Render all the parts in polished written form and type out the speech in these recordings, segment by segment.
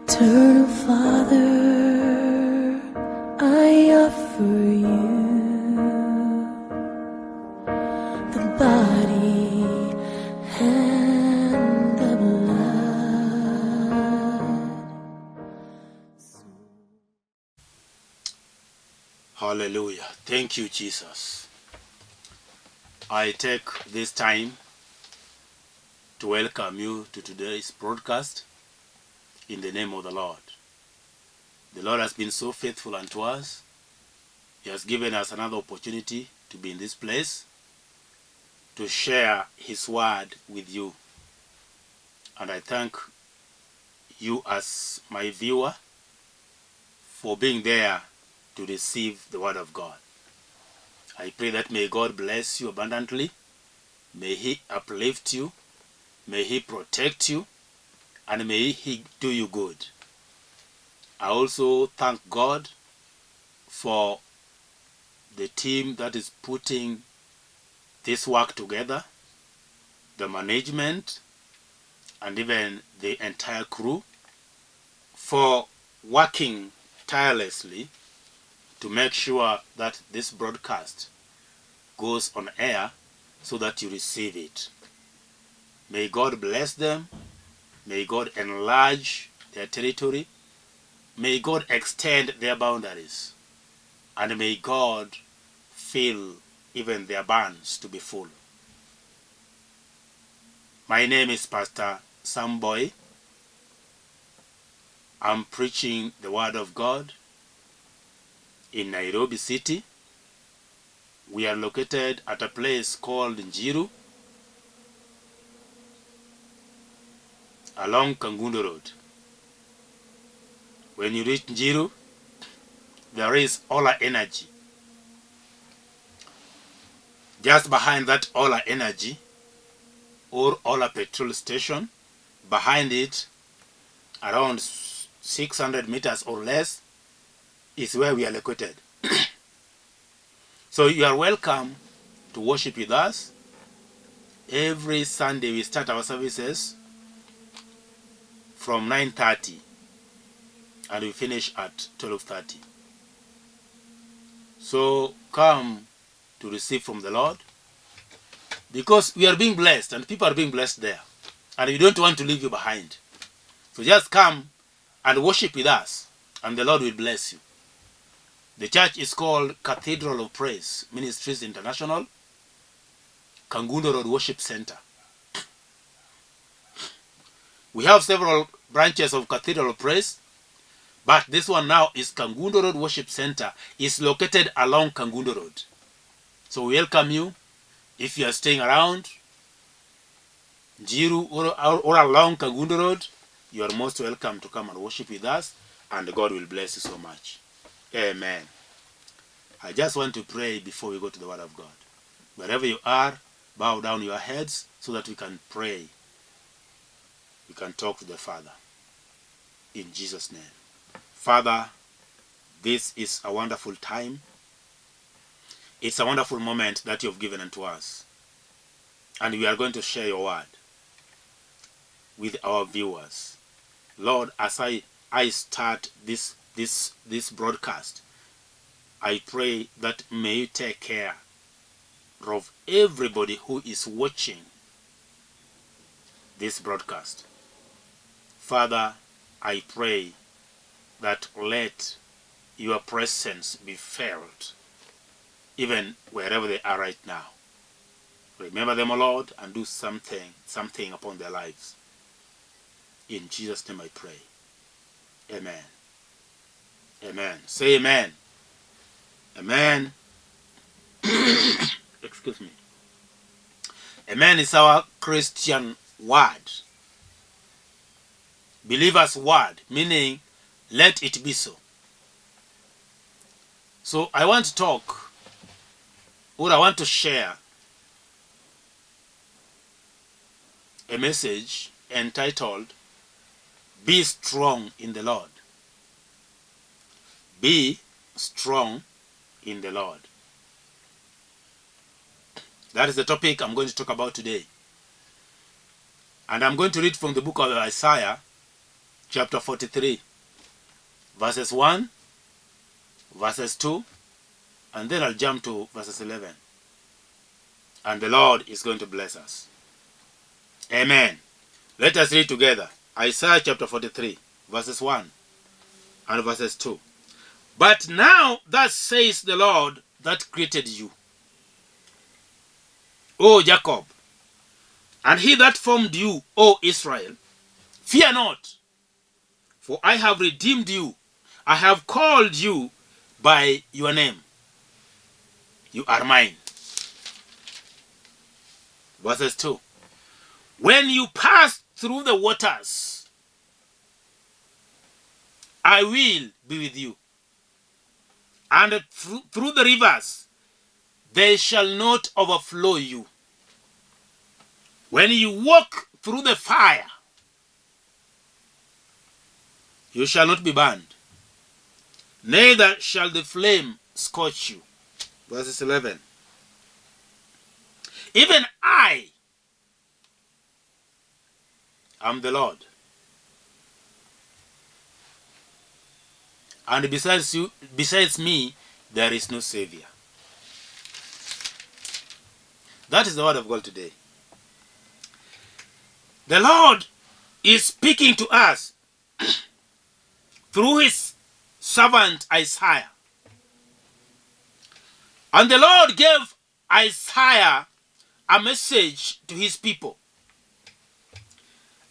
Eternal Father, I offer you the body and the blood. Hallelujah. Thank you, Jesus. I take this time to welcome you to today's broadcast in the name of the Lord. The Lord has been so faithful unto us. He has given us another opportunity to be in this place to share His word with you. And I thank you as my viewer for being there to receive the word of God. I pray that may God bless you abundantly. May He uplift you. May He protect you. And may He do you good. I also thank God for the team that is putting this work together, the management, and even the entire crew for working tirelessly to make sure that this broadcast goes on air so that you receive it. May God bless them. May God enlarge their territory. May God extend their boundaries. And may God fill even their barns to be full. My name is Pastor Boyi. I'm preaching the Word of God in Nairobi City. We are located at a place called Njiru along Kangundo Road. When you reach Njiru, there is Ola Energy. Just behind that Ola Energy or Ola petrol station, behind it, around 600 meters or less, is where we are located. So you are welcome to worship with us. Every Sunday we start our services from 9:30 and we finish at 12:30. So come to receive from the Lord, because we are being blessed and people are being blessed there, and we don't want to leave you behind. So just come and worship with us and the Lord will bless you. The church is called Cathedral of Praise Ministries International, Kangundo Road Worship Center. We have several branches of Cathedral of Praise, but this one now is Kangundo Road Worship Center. It's located along Kangundo Road. So we welcome you. If you are staying around Njiru or along Kangundo Road, you are most welcome to come and worship with us, and God will bless you so much. Amen. I just want to pray before we go to the Word of God. Wherever you are, bow down your heads so that we can pray. We can talk to the Father. In Jesus' name. Father, this is a wonderful time. It's a wonderful moment that you have given unto us. And we are going to share your word with our viewers. Lord, as I start this broadcast, I pray that may you take care of everybody who is watching this broadcast. Father, I pray that let your presence be felt even wherever they are right now. Remember them, O Lord, and do something upon their lives. In Jesus' name I pray. Amen. Amen. Say amen. Amen. Excuse me. Amen is our Christian word. Believer's word, meaning let it be so. So I want to talk, or I want to share a message entitled, Be Strong in the Lord. Be strong in the Lord. That is the topic I'm going to talk about today. And I'm going to read from the book of Isaiah, chapter 43, verses 1, verses 2, and then I'll jump to verses 11. And the Lord is going to bless us. Amen. Let us read together. Isaiah chapter 43, verses 1 and verses 2. But now thus says the Lord that created you, O Jacob, and he that formed you, O Israel, fear not, for I have redeemed you. I have called you by your name. You are mine. Verses 2. When you pass through the waters, I will be with you. And through the rivers, they shall not overflow you. When you walk through the fire, you shall not be burned, neither shall the flame scorch you. Verses 11. Even I am the Lord, and besides me, there is no Savior. That is the word of God today. The Lord is speaking to us through his servant Isaiah. And the Lord gave Isaiah a message to his people.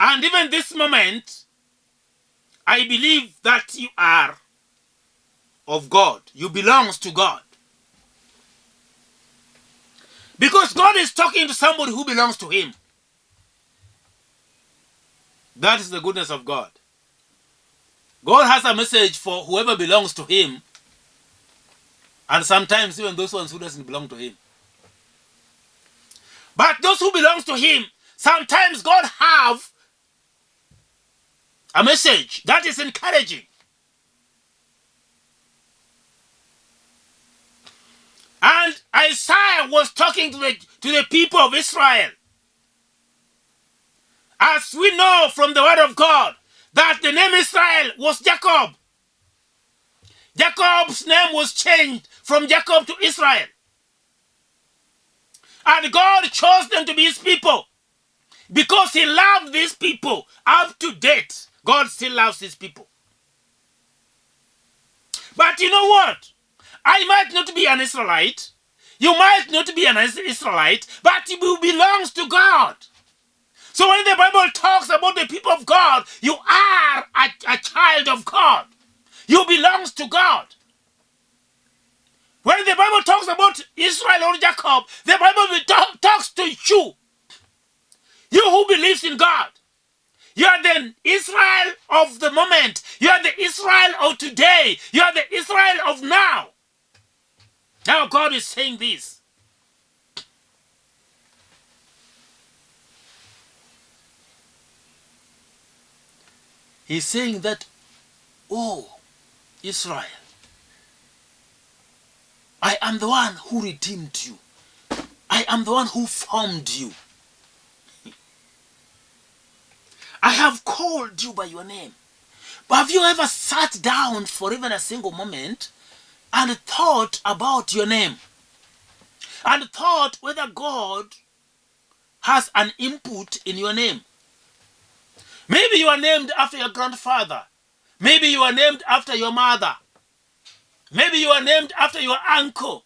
And even this moment, I believe that you are of God. You belong to God. Because God is talking to somebody who belongs to him. That is the goodness of God. God has a message for whoever belongs to him, and sometimes even those ones who doesn't belong to him. But those who belong to him, sometimes God have a message that is encouraging. And Isaiah was talking to the people of Israel. As we know from the word of God, that the name Israel was Jacob. Jacob's name was changed from Jacob to Israel. And God chose them to be his people. Because he loved these people up to date. God still loves his people. But you know what? I might not be an Israelite. You might not be an Israelite, but you belongs to God. So when the Bible talks about the people of God, you are a child of God. You belong to God. When the Bible talks about Israel or Jacob, the Bible talks to you. You who believes in God. You are the Israel of the moment. You are the Israel of today. You are the Israel of now. Now God is saying this. He's saying that, oh, Israel, I am the one who redeemed you. I am the one who formed you. I have called you by your name. But have you ever sat down for even a single moment and thought about your name? And thought whether God has an input in your name? Maybe you are named after your grandfather. Maybe you are named after your mother. Maybe you are named after your uncle.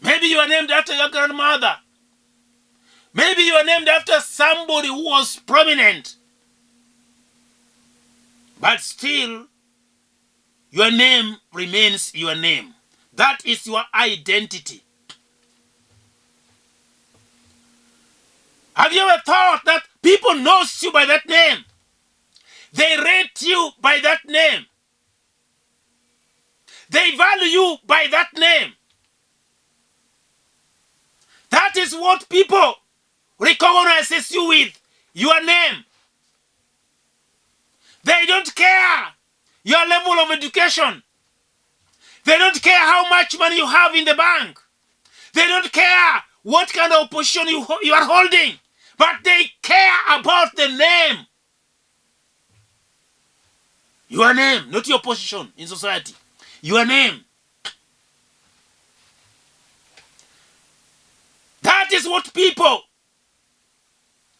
Maybe you are named after your grandmother. Maybe you are named after somebody who was prominent. But still, your name remains your name. That is your identity. Have you ever thought that people know you by that name? They rate you by that name. They value you by that name. That is what people recognize you with, your name. They don't care your level of education. They don't care how much money you have in the bank. They don't care what kind of position you are holding. But they care about the name. Your name, not your position in society. Your name. That is what people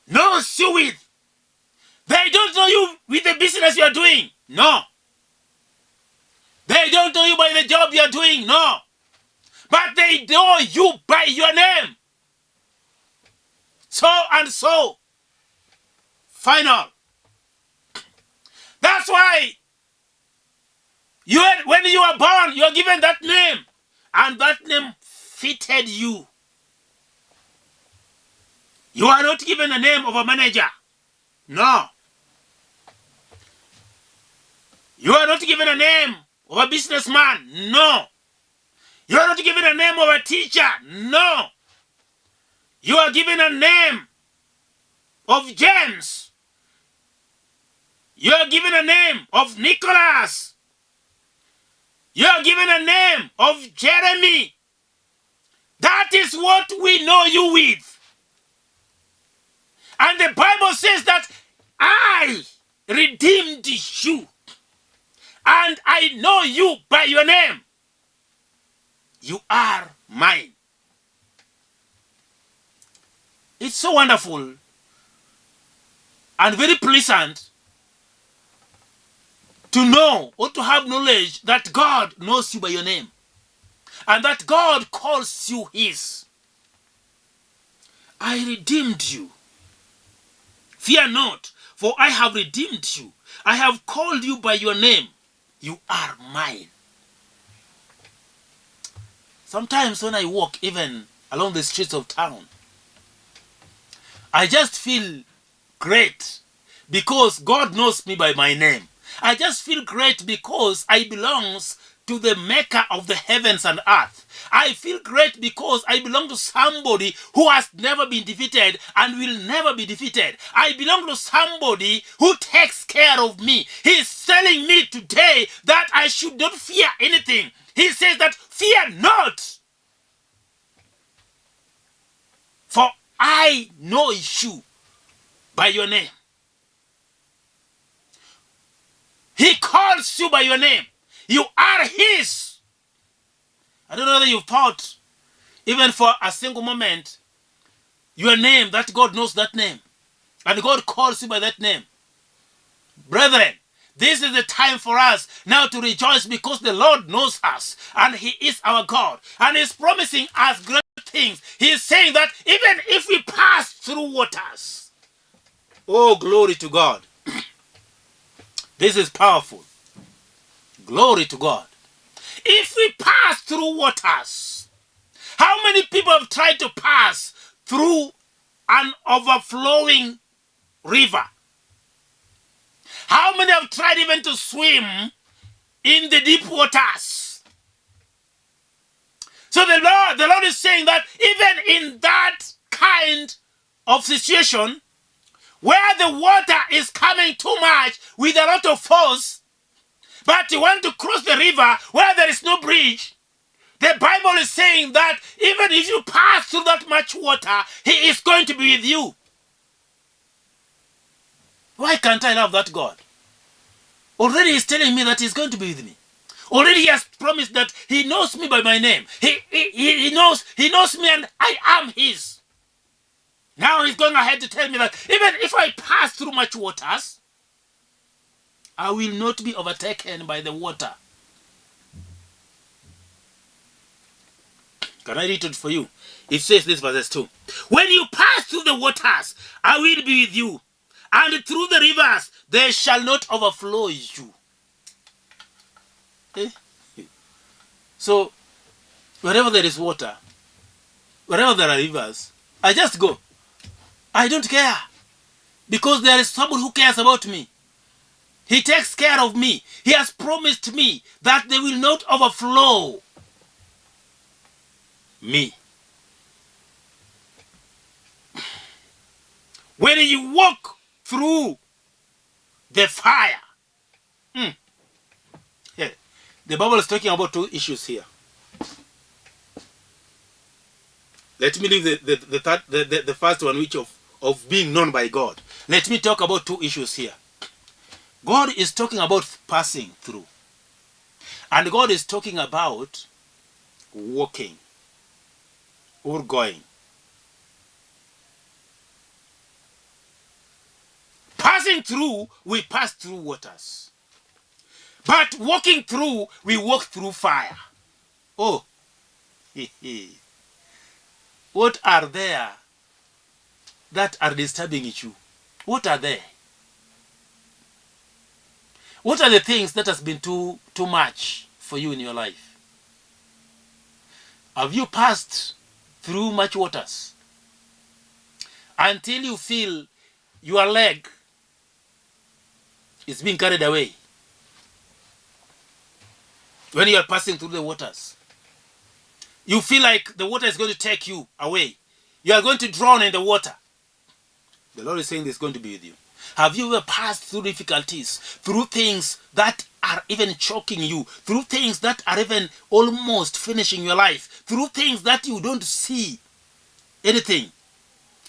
know you with. They don't know you with the business you are doing. No. They don't know you by the job you are doing. No. But they know you by your name. So and so. Final. That's why when you are born, you are given that name. And that name fitted you. You are not given the name of a manager. No. You are not given a name of a businessman. No. You are not given a name of a teacher. No. You are given a name of James. You are given a name of Nicholas. You are given a name of Jeremy. That is what we know you with. And the Bible says that I redeemed you. And I know you by your name. You are mine. It's so wonderful and very pleasant to know or to have knowledge that God knows you by your name. And that God calls you his. I redeemed you. Fear not, for I have redeemed you. I have called you by your name. You are mine. Sometimes when I walk even along the streets of town, I just feel great because God knows me by my name. I just feel great because I belong to the maker of the heavens and earth. I feel great because I belong to somebody who has never been defeated and will never be defeated. I belong to somebody who takes care of me. He is telling me today that I should not fear anything. He says that fear not, for I know you by your name. He calls you by your name. You are his. I don't know whether you've thought, even for a single moment, your name, that God knows that name. And God calls you by that name. Brethren, this is the time for us now to rejoice because the Lord knows us. And he is our God. And he's promising us great things. He is saying that even if we pass through waters, oh, glory to God. This is powerful. Glory to God. If we pass through waters, how many people have tried to pass through an overflowing river? How many have tried even to swim in the deep waters? So the Lord is saying that even in that kind of situation, where the water is coming too much with a lot of force, but you want to cross the river where there is no bridge, the Bible is saying that even if you pass through that much water, he is going to be with you. Why can't I love that God? Already he's telling me that he's going to be with me. Already he has promised that he knows me by my name. He knows me and I am his. Now he's going ahead to tell me that even if I pass through much waters, I will not be overtaken by the water. Can I read it for you? It says this, verse 2. When you pass through the waters, I will be with you. And through the rivers, they shall not overflow you. Eh? So, wherever there is water, wherever there are rivers, I just go. I don't care. Because there is someone who cares about me. He takes care of me. He has promised me that they will not overflow me. When you walk through the fire, yeah, the Bible is talking about two issues here. Let me leave the first one, which of of being known by God. Let me talk about two issues here. God is talking about passing through. And God is talking about walking or going. Passing through, we pass through waters. But walking through, we walk through fire. Oh, what are there that are disturbing you? What are they? What are the things that has been too much for you in your life? Have you passed through much waters until you feel your leg is being carried away when you are passing through the waters? You feel like the water is going to take you away. You are going to drown in the water. The Lord is saying this is going to be with you. Have you ever passed through difficulties, through things that are even choking you, through things that are even almost finishing your life, through things that you don't see anything?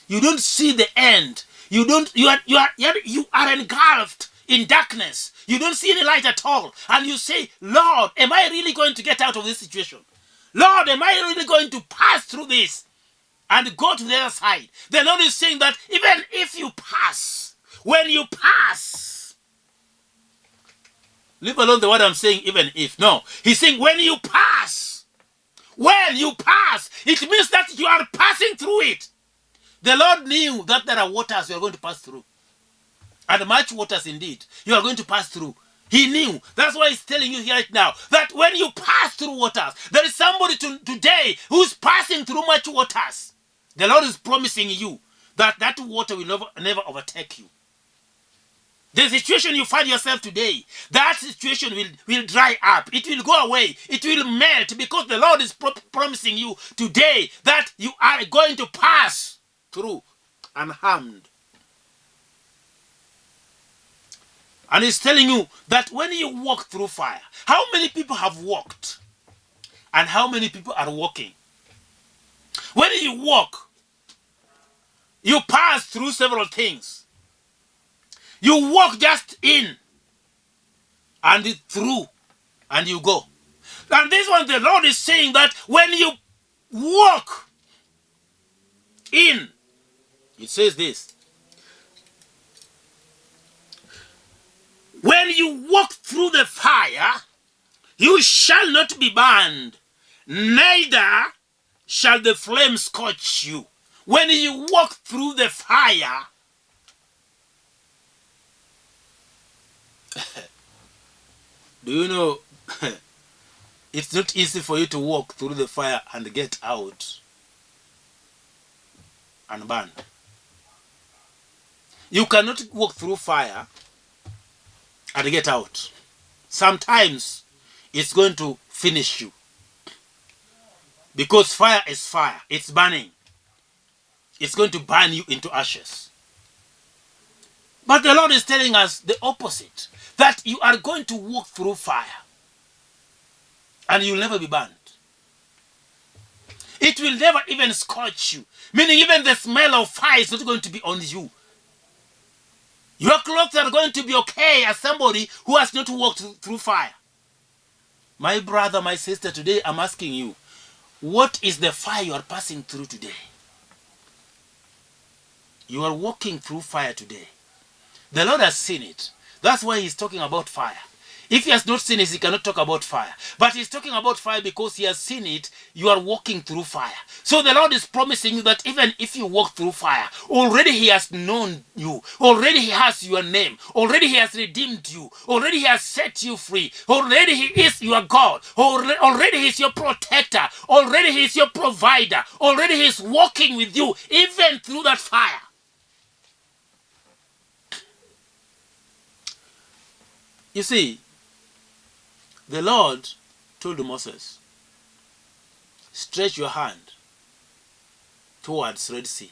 You don't see the end. You are engulfed in darkness. You don't see any light at all. And you say, Lord, am I really going to get out of this situation? Lord, am I really going to pass through this and go to the other side? The Lord is saying that even if you pass, when you pass, leave alone the word I'm saying even if. No, he's saying when you pass, it means that you are passing through it. The Lord knew that there are waters you are going to pass through. And much waters indeed you are going to pass through. He knew. That's why he's telling you here right now that when you pass through waters, there is somebody today who's passing through much waters. The Lord is promising you that that water will never overtake you. The situation you find yourself today, that situation will dry up. It will go away. It will melt because the Lord is promising you today that you are going to pass through unharmed. And he's telling you that when you walk through fire, how many people have walked? And how many people are walking? When you walk, you pass through several things. You walk just in and through and you go. And this one, the Lord is saying that when you walk in, it says this. When you walk through the fire, you shall not be burned, neither shall the flame scorch you. When you walk through the fire, do you know, it's not easy for you to walk through the fire and get out and burn. You cannot walk through fire and get out. Sometimes it's going to finish you. Because fire is fire. It's burning. It's going to burn you into ashes. But the Lord is telling us the opposite. That you are going to walk through fire. And you'll never be burned. It will never even scorch you. Meaning even the smell of fire is not going to be on you. Your clothes are going to be okay as somebody who has not walked through fire. My brother, my sister, today I'm asking you, what is the fire you are passing through today? You are walking through fire today. The Lord has seen it. That's why he's talking about fire. If he has not seen it, he cannot talk about fire. But he's talking about fire because he has seen it. You are walking through fire. So the Lord is promising you that even if you walk through fire, already he has known you. Already he has your name. Already he has redeemed you. Already he has set you free. Already he is your God. Already he is your protector. Already he is your provider. Already he is walking with you even through that fire. You see, the Lord told Moses, stretch your hand towards Red Sea.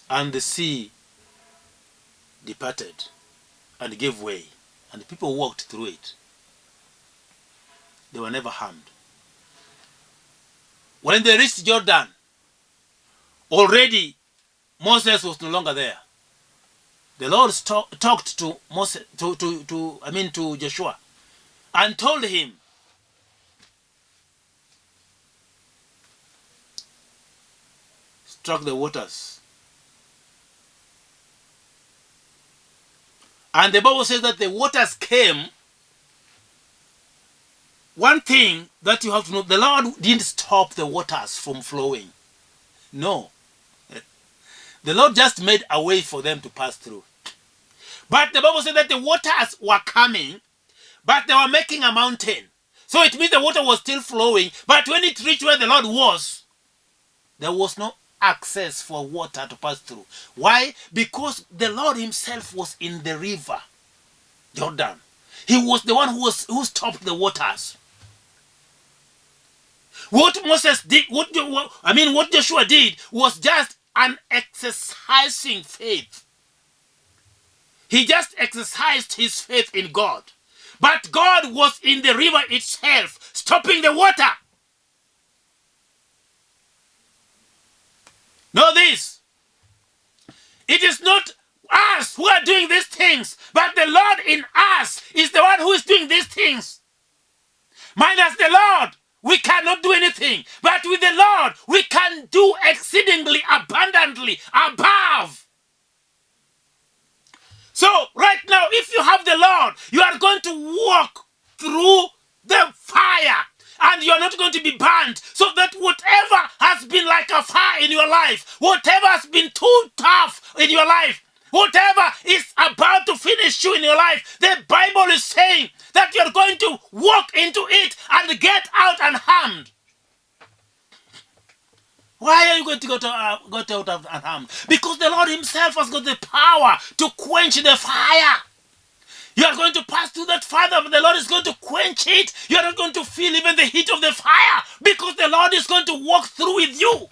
And the sea departed and gave way, and the people walked through it. They were never harmed. When they reached Jordan, already Moses was no longer there. The Lord talked to Moses, to Joshua, and told him, struck the waters. And the Bible says that the waters came. One thing that you have to know, the Lord didn't stop the waters from flowing. No. The Lord just made a way for them to pass through. But the Bible said that the waters were coming, but they were making a mountain. So it means the water was still flowing, but when it reached where the Lord was, there was no access for water to pass through. Why? Because the Lord himself was in the river Jordan. He was the one who stopped the waters. What Moses did, what Joshua did was just an exercising faith. He just exercised his faith in God. But God was in the river itself, stopping the water. Know this. It is not us who are doing these things, but the Lord in us is the one who is doing these things. Minus the Lord, we cannot do anything. But with the Lord, we can do exceedingly abundantly above. So right now, if you have the Lord, you are going to walk through the fire and you are not going to be burnt. So that whatever has been like a fire in your life, whatever has been too tough in your life, whatever is about to finish you in your life, the Bible is saying that you are going to walk into it and get out unharmed. Why are you going to get out unharmed? Because the Lord himself has got the power to quench the fire. You are going to pass through that fire, but the Lord is going to quench it. You are not going to feel even the heat of the fire because the Lord is going to walk through with you.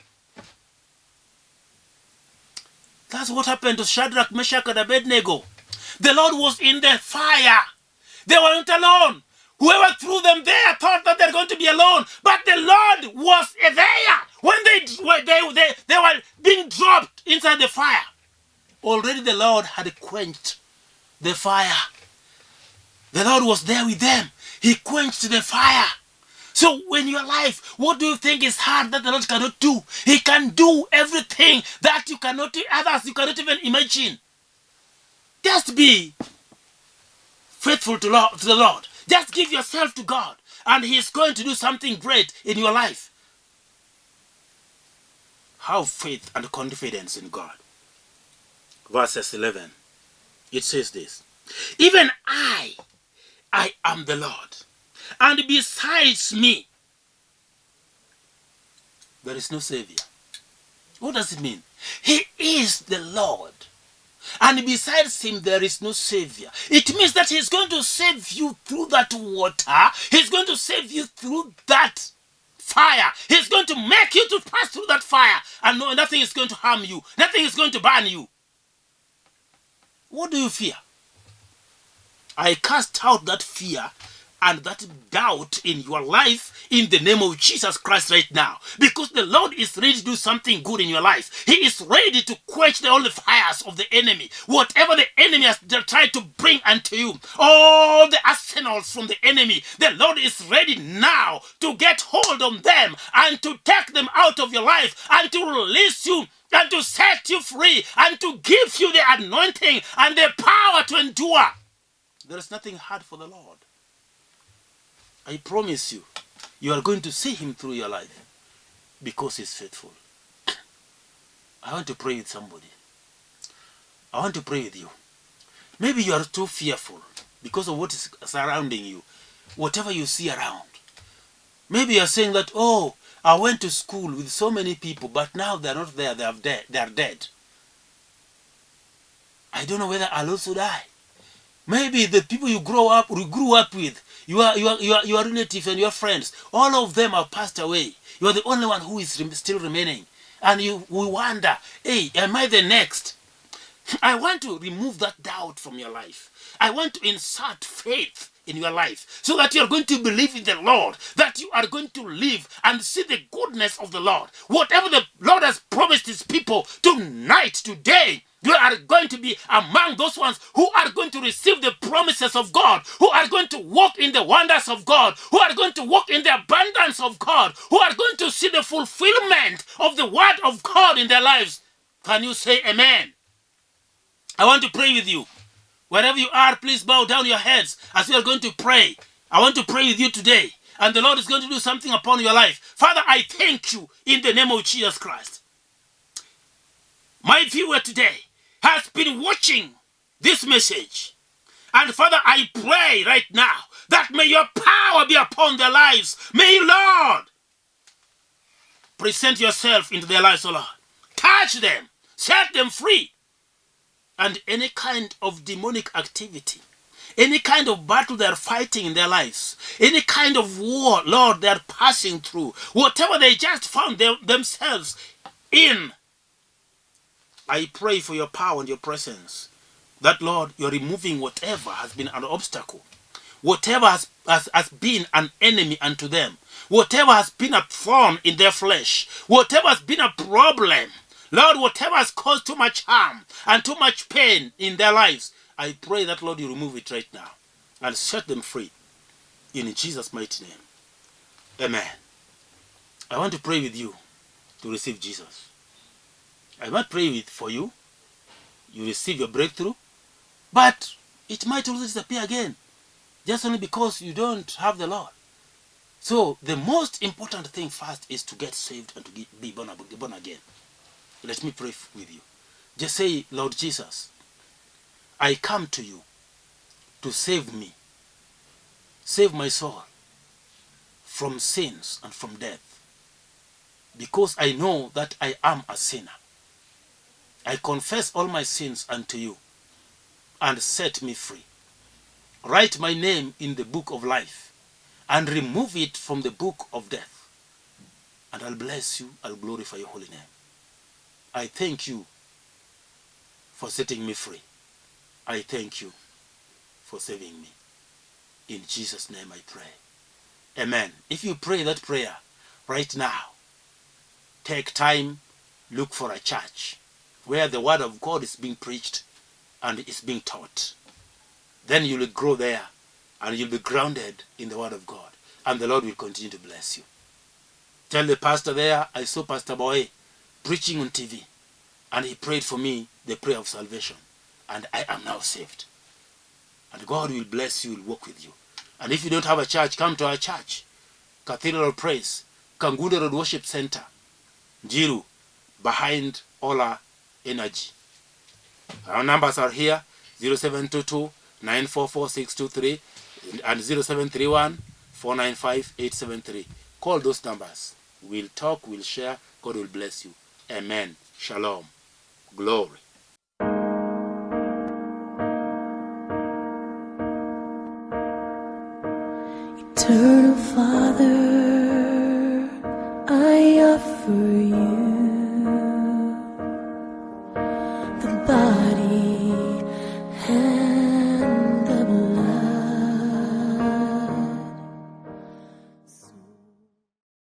That's what happened to Shadrach, Meshach, and Abednego. The Lord was in the fire. They weren't alone. Whoever threw them there thought that they're going to be alone. But the Lord was there. When they were being dropped inside the fire, already the Lord had quenched the fire. The Lord was there with them. He quenched the fire. So in your life, what do you think is hard that the Lord cannot do? He can do everything that you cannot do, others you cannot even imagine. Just be faithful to the Lord. Just give yourself to God, and He is going to do something great in your life. Have faith and confidence in God. Verses 11, it says this: even I am the Lord, and besides me, there is no Savior. What does it mean? He is the Lord, and besides him there is no Savior. It means that he's going to save you through that water. He's going to save you through that fire. He's going to make you to pass through that fire, and nothing is going to harm you. Nothing is going to burn you. What do you fear? I cast out that fear and that doubt in your life in the name of Jesus Christ right now. Because the Lord is ready to do something good in your life. He is ready to quench all the fires of the enemy. Whatever the enemy has tried to bring unto you, all the arsenals from the enemy, the Lord is ready now to get hold of them and to take them out of your life and to release you and to set you free and to give you the anointing and the power to endure. There is nothing hard for the Lord. I promise you, you are going to see him through your life because he's faithful. I want to pray with somebody. I want to pray with you. Maybe you are too fearful because of what is surrounding you, whatever you see around. Maybe you are saying that, oh, I went to school with so many people, but now they are not there, they are dead. I don't know whether I'll also die. Maybe the people you grew up with, your relatives and your friends, all of them have passed away. You are the only one who is still remaining. And we wonder, hey, am I the next? I want to remove that doubt from your life. I want to insert faith in your life, so that you are going to believe in the Lord, that you are going to live and see the goodness of the Lord. Whatever the Lord has promised his people tonight, today, you are going to be among those ones who are going to receive the promises of God, who are going to walk in the wonders of God, who are going to walk in the abundance of God, who are going to see the fulfillment of the word of God in their lives. Can you say amen? I want to pray with you. Wherever you are, please bow down your heads as we are going to pray. I want to pray with you today, and the Lord is going to do something upon your life. Father, I thank you in the name of Jesus Christ. My viewer today has been watching this message. And Father, I pray right now that may your power be upon their lives. May you, Lord, present yourself into their lives, O Lord. Touch them, set them free. And any kind of demonic activity, any kind of battle they are fighting in their lives, any kind of war, Lord, they are passing through, whatever they just found themselves in, I pray for your power and your presence. That, Lord, you're removing whatever has been an obstacle, whatever has been an enemy unto them, whatever has been a thorn in their flesh, whatever has been a problem, Lord, whatever has caused too much harm and too much pain in their lives, I pray that, Lord, you remove it right now and set them free in Jesus' mighty name. Amen. I want to pray with you to receive Jesus. I might pray for you. You receive your breakthrough, but it might also disappear again, just only because you don't have the Lord. So the most important thing first is to get saved and to be born again. Let me pray with you. Just say, Lord Jesus, I come to you to save me. Save my soul from sins and from death. Because I know that I am a sinner. I confess all my sins unto you and set me free. Write my name in the book of life and remove it from the book of death. And I'll bless you, I'll glorify your holy name. I thank you for setting me free. I thank you for saving me. In Jesus' name I pray. Amen. If you pray that prayer right now, take time, look for a church where the word of God is being preached and is being taught. Then you will grow there and you'll be grounded in the word of God. And the Lord will continue to bless you. Tell the pastor there, I saw Pastor Boyi preaching on TV. And he prayed for me the prayer of salvation. And I am now saved. And God will bless you, will walk with you. And if you don't have a church, come to our church. Cathedral Praise, Kangude Road Worship Center, Njiru, behind Ola Energy. Our numbers are here, 0722 944 623 and 0731 495 873. Call those numbers. We'll talk, we'll share. God will bless you. Amen. Shalom. Glory. Eternal Father, I offer you